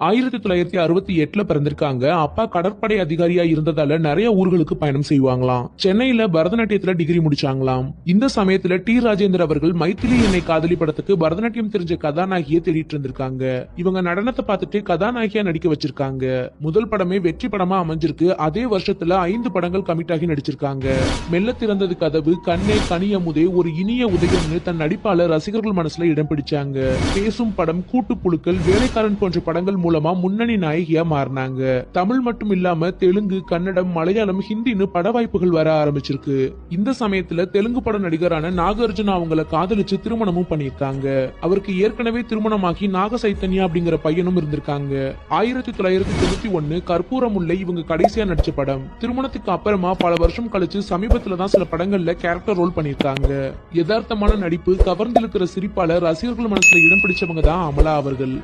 1968 பிறந்திருக்காங்க. அப்பா கடற்படை அதிகாரியா இருந்ததால நிறைய ஊர்களுக்கு பயணம் செய்வாங்களாம். சென்னையில பரதநாட்டியத்துல டிகிரி முடிச்சாங்களாம். இந்த சமயத்துல டி ராஜேந்தர் அவர்கள் மைத்திலி என்னை காதலி படத்துக்கு பரதநாட்டியம் தெரிஞ்ச கதாநாயகியை தேடிட்டு இருந்திருக்காங்க. இவங்க நடனத்தை பார்த்துட்டு கதாநாயகியா நடிக்க வச்சிருக்காங்க. முதல் படமே வெற்றி படமா அமைஞ்சிருக்கு. அதே வருஷத்துல 5 படங்கள் கமிட் ஆகி நடிச்சிருக்காங்க. மெல்ல திறந்தது கதவு, கண்ணே கனியமுதே, ஒரு இனிய உதயம்னு தன் நடிப்பால ரசிகர்கள் மனசுல இடம் பிடிச்சாங்க. பேசும் படம், கூட்டுப்புழுக்கள், வேலைக்காரன் போன்ற படங்கள் மூலமா முன்னணி நாயகியா மாறினாங்க. தமிழ் மட்டும் இல்லாம தெலுங்கு, கன்னடம், மலையாளம், ஹிந்தின்னு பட வாய்ப்புகள் வர ஆரம்பிச்சிருக்கு. இந்த சமயத்துல தெலுங்கு பட நடிகரான நாகார்ஜுனா அவங்கள காதலிச்சு திருமணமும் பண்ணிருக்காங்க. அவருக்கு ஏற்கனவே திருமணமாகி நாக சைத்தன்யா அப்படிங்கிற பையனும் இருந்திருக்காங்க. 1991 கற்பூரம் முல்லை இவங்க கடைசியா நடிச்ச படம். திருமணத்துக்கு அப்புறமா பல வருஷம் கழிச்சு சமீபத்துல தான் சில படங்கள்ல கேரக்டர் ரோல் பண்ணிருக்காங்க. யதார்த்தமான நடிப்பு, கவர்ந்திருக்கிற சிரிப்பால ரசிகர்கள் மனசுல இடம் பிடிச்சவங்க தான் அமலா அவர்கள்.